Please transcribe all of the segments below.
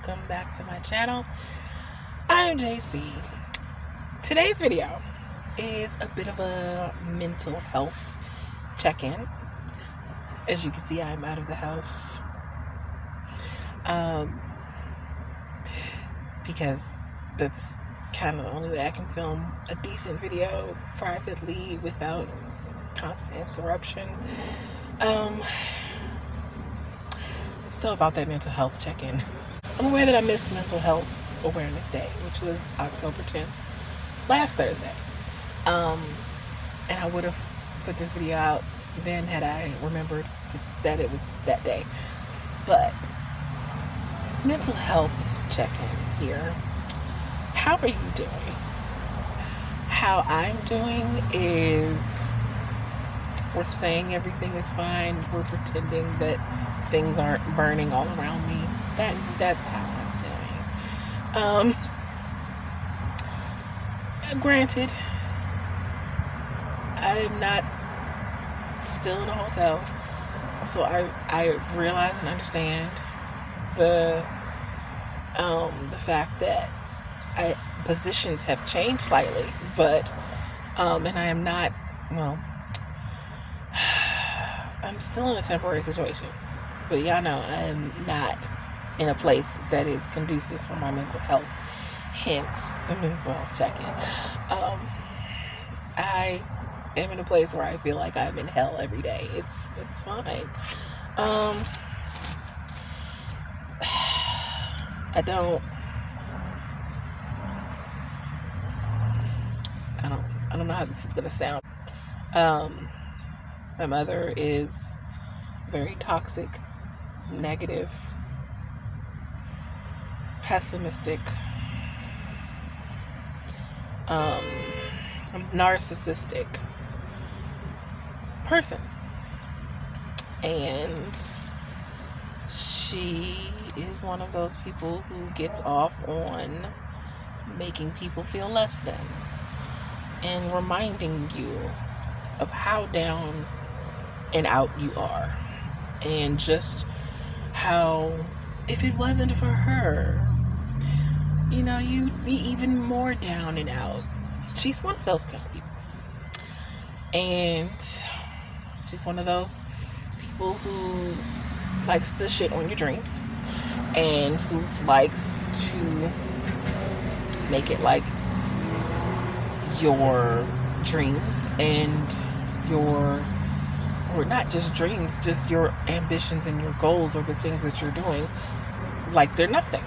welcome back to my channel. I'm JC. Today's video is a bit of a mental health check-in. As you can see, I'm out of the house because that's kind of the only way I can film a decent video privately without constant interruption. So about that mental health check-in. I'm aware that I missed Mental Health Awareness Day, which was October 10th, last Thursday. And I would have put this video out then had I remembered that it was that day. But mental health check-in here. How are you doing? How I'm doing is we're saying everything is fine. We're pretending that things aren't burning all around me. That's how I'm doing. Granted, I'm not still in a hotel, so I realize and understand the fact that positions have changed slightly, but and I am not, well, I'm still in a temporary situation, but y'all know I am not in a place that is conducive for my mental health, hence the mental health check-in. I am in a place where I feel like I'm in hell every day. It's fine. I don't know how this is gonna sound. My mother is very toxic, negative, pessimistic, narcissistic person. And she is one of those people who gets off on making people feel less than and reminding you of how down and out you are, and just how if it wasn't for her, you know, you'd be even more down and out. She's one of those kind of people, and she's one of those people who likes to shit on your dreams and who likes to make it like your dreams and or not just dreams, just your ambitions and your goals or the things that you're doing, like they're nothing.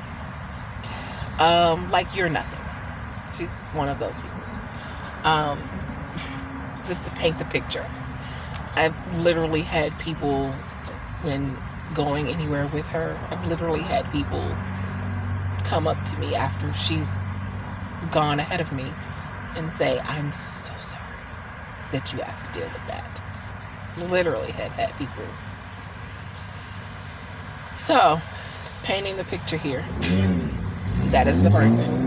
Like you're nothing. She's one of those people. Just to paint the picture, I've literally had people, when going anywhere with her, I've literally had people come up to me after she's gone ahead of me and say, "I'm so sorry that you have to deal with that." Literally had people. So, painting the picture here, that is the person.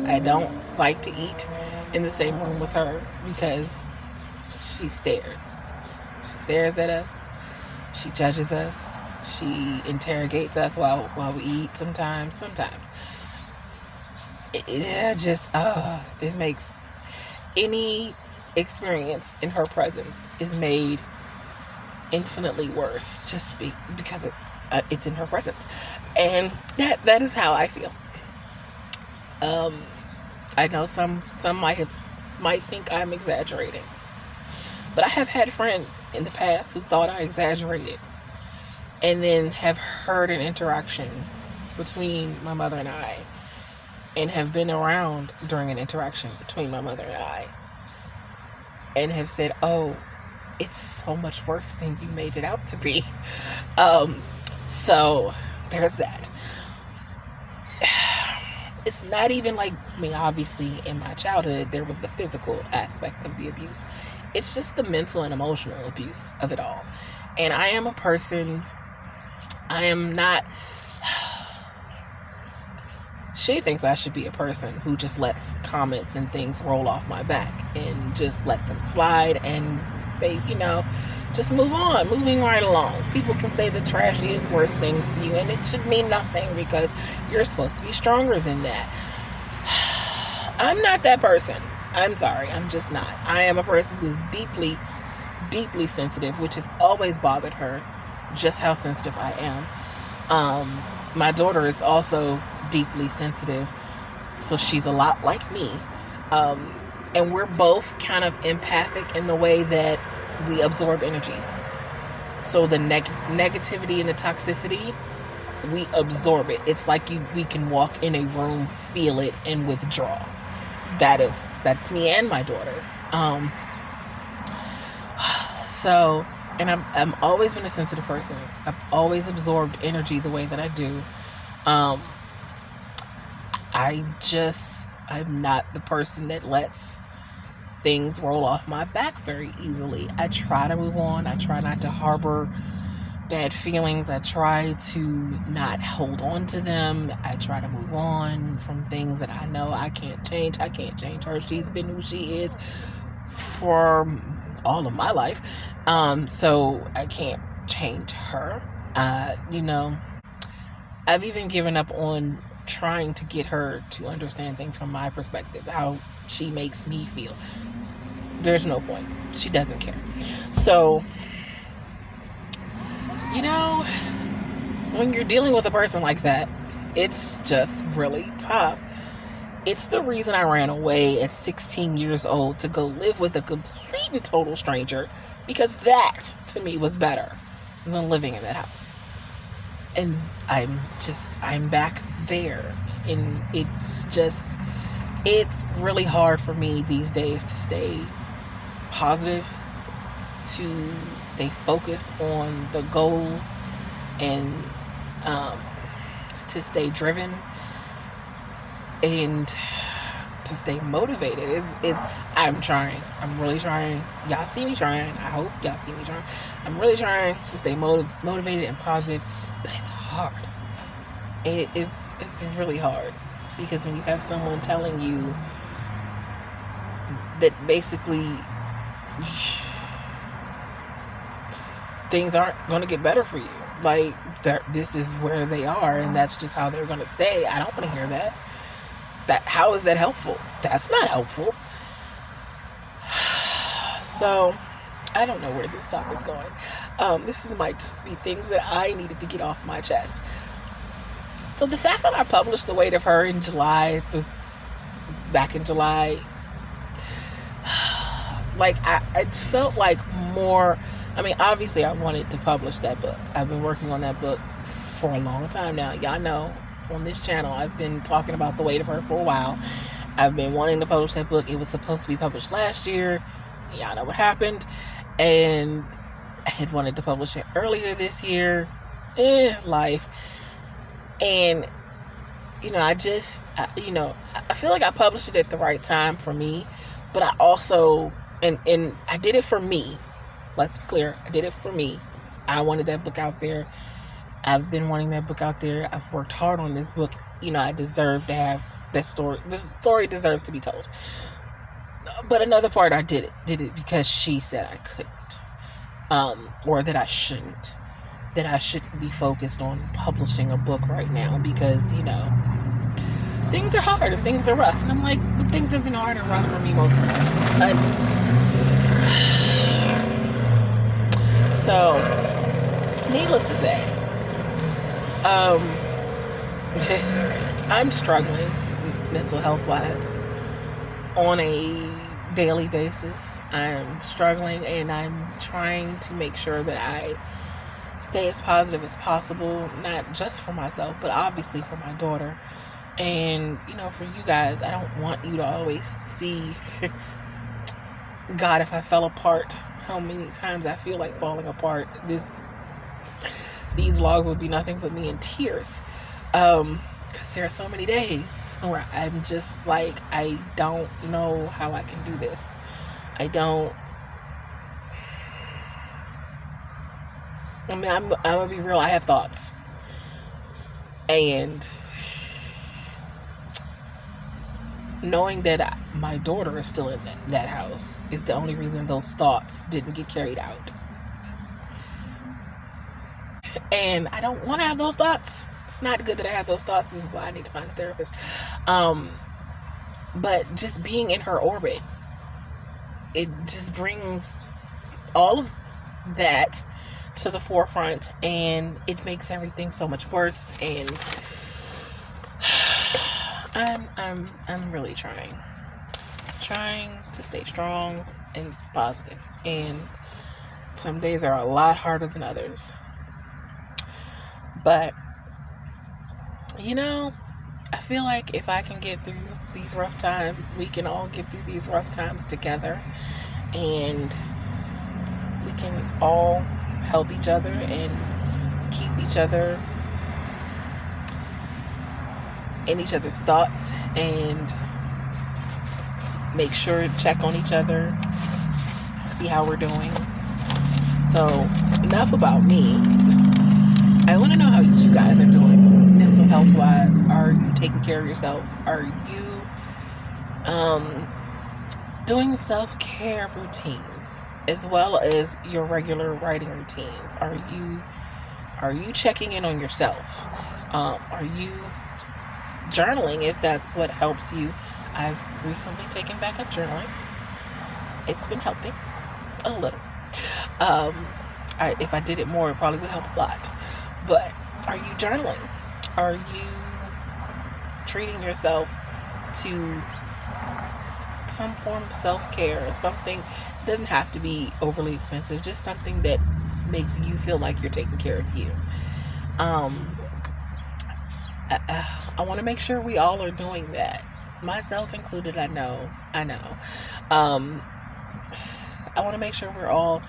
I don't like to eat in the same room with her because she stares. She stares at us. She judges us. She interrogates us while we eat sometimes. It makes any experience in her presence is made infinitely worse just because it's in her presence, and that is how I feel. I know some might think I'm exaggerating, but I have had friends in the past who thought I exaggerated, and then have heard an interaction between my mother and I, and have been around during an interaction between my mother and I, and have said, "Oh, it's so much worse than you made it out to be." So there's that. It's not even like, I mean, obviously in my childhood there was the physical aspect of the abuse. It's just the mental and emotional abuse of it all. And I am a person, I am not, she thinks I should be a person who just lets comments and things roll off my back and just let them slide and they, just move on, moving right along. People can say the trashiest, worst things to you, and it should mean nothing because you're supposed to be stronger than that. I'm not that person. I'm sorry. I'm just not. I am a person who's deeply, deeply sensitive, which has always bothered her, just how sensitive I am. My daughter is also deeply sensitive, so she's a lot like me. And we're both kind of empathic in the way that we absorb energies. So the negativity and the toxicity, we absorb it. It's like we can walk in a room, feel it, and withdraw. That's me and my daughter. So, and I'm always been a sensitive person. I've always absorbed energy the way that I do. I'm not the person that lets things roll off my back very easily. I try to move on. I try not to harbor bad feelings. I try to not hold on to them. I try to move on from things that I know I can't change. I can't change her. She's been who she is for all of my life. So I can't change her. I've even given up on trying to get her to understand things from my perspective, how she makes me feel. There's no point. She doesn't care. So, when you're dealing with a person like that, it's just really tough. It's the reason I ran away at 16 years old to go live with a complete and total stranger, because that, to me, was better than living in that house. And I'm back there. And it's really hard for me these days to stay positive, to stay focused on the goals, and to stay driven, and to stay motivated. I'm trying. I'm really trying. Y'all see me trying. I hope y'all see me trying. I'm really trying to stay motivated and positive, but it's hard. It's really hard, because when you have someone telling you that basically things aren't going to get better for you, like this is where they are and that's just how they're going to stay, I don't want to hear that. How is that helpful? That's not helpful. So I don't know where this talk is going. Might just be things that I needed to get off my chest. So the fact that I published The Weight of Her in back in July, like I felt like more. Obviously I wanted to publish that book. I've been working on that book for a long time now. Y'all know on this channel I've been talking about The Weight of Her for a while. I've been wanting to publish that book. It was supposed to be published last year. Y'all know what happened. And I had wanted to publish it earlier this year. Life. And I feel like I published it at the right time for me, but I also and I did it for me. Let's be clear. I did it for me. I wanted that book out there. I've been wanting that book out there. I've worked hard on this book. I deserve to have that story. This story deserves to be told. But another part, I did it because she said I couldn't, or that I shouldn't. That I shouldn't be focused on publishing a book right now because, things are hard and things are rough. And I'm like, but things have been hard and rough for me most of the time. So, needless to say, I'm struggling mental health wise on a daily basis. I'm struggling, and I'm trying to make sure that I stay as positive as possible, not just for myself, but obviously for my daughter. And, for you guys, I don't want you to always see, God, if I fell apart, how many times I feel like falling apart. These vlogs would be nothing but me in tears. Because there are so many days where I'm just like, I don't know how I can do this. I'm gonna be real. I have thoughts, and knowing that my daughter is still in that house is the only reason those thoughts didn't get carried out. And I don't want to have those thoughts. It's not good that I have those thoughts. This is why I need to find a therapist. But just being in her orbit, it just brings all of that to the forefront, and it makes everything so much worse. And I'm really trying to stay strong and positive, and some days are a lot harder than others. But you know, I feel like if I can get through these rough times, we can all get through these rough times together, and we can all help each other and keep each other in each other's thoughts, and make sure to check on each other, see how we're doing. So enough about me. I want to know how you guys are doing mental health wise. Are you taking care of yourselves? Are you doing self-care routines as well as your regular writing routines? Are you checking in on yourself? Are you journaling if that's what helps you? I've recently taken back up journaling. It's been helping a little. If I did it more, it probably would help a lot. But are you journaling? Are you treating yourself to some form of self-care or something? It doesn't have to be overly expensive, just something that makes you feel like you're taking care of you. I want to make sure we all are doing that, myself included. I know. I want to make sure we're all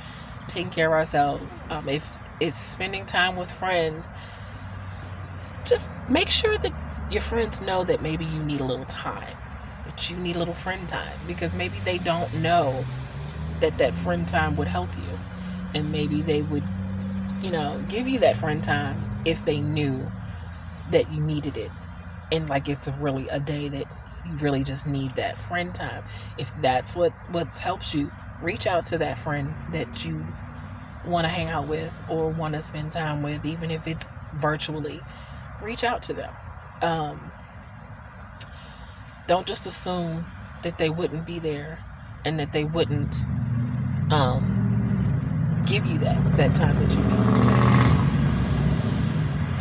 taking care of ourselves. If it's spending time with friends, just make sure that your friends know that maybe you need a little time, that you need a little friend time, because maybe they don't know that friend time would help you, and maybe they would, give you that friend time if they knew that you needed it, and like it's really a day that you really just need that friend time. If that's what helps you, reach out to that friend that you want to hang out with or want to spend time with, even if it's virtually. Reach out to them. Don't just assume that they wouldn't be there and that they wouldn't give you that time that you need.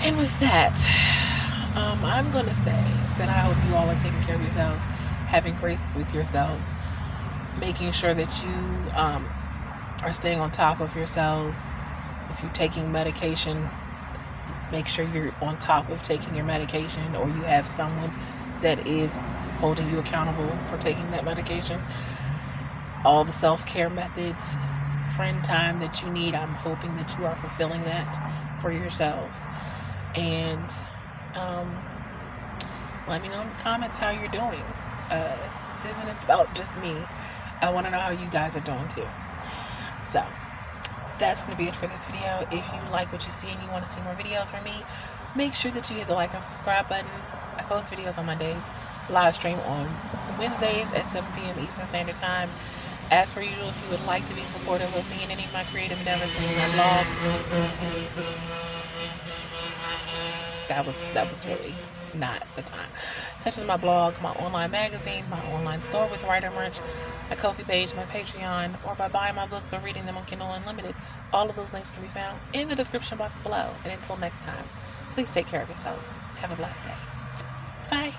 And with that, I'm going to say that I hope you all are taking care of yourselves, having grace with yourselves, making sure that you are staying on top of yourselves. If you're taking medication, make sure you're on top of taking your medication, or you have someone that is holding you accountable for taking that medication. All the self-care methods, friend time that you need, I'm hoping that you are fulfilling that for yourselves. And let me know in the comments how you're doing. This isn't about just me. I want to know how you guys are doing too. So that's going to be it for this video. If you like what you see and you want to see more videos from me, make sure that you hit the like and subscribe button. I post videos on Mondays, live stream on Wednesdays at 7 p.m. Eastern Standard Time. As per usual, if you would like to be supportive of me in any of my creative endeavors, such as my blog, that was really not the time. Such as my blog, my online magazine, my online store with writer merch, my Ko-fi page, my Patreon, or by buying my books or reading them on Kindle Unlimited. All of those links can be found in the description box below. And until next time, please take care of yourselves. Have a blessed day. Bye.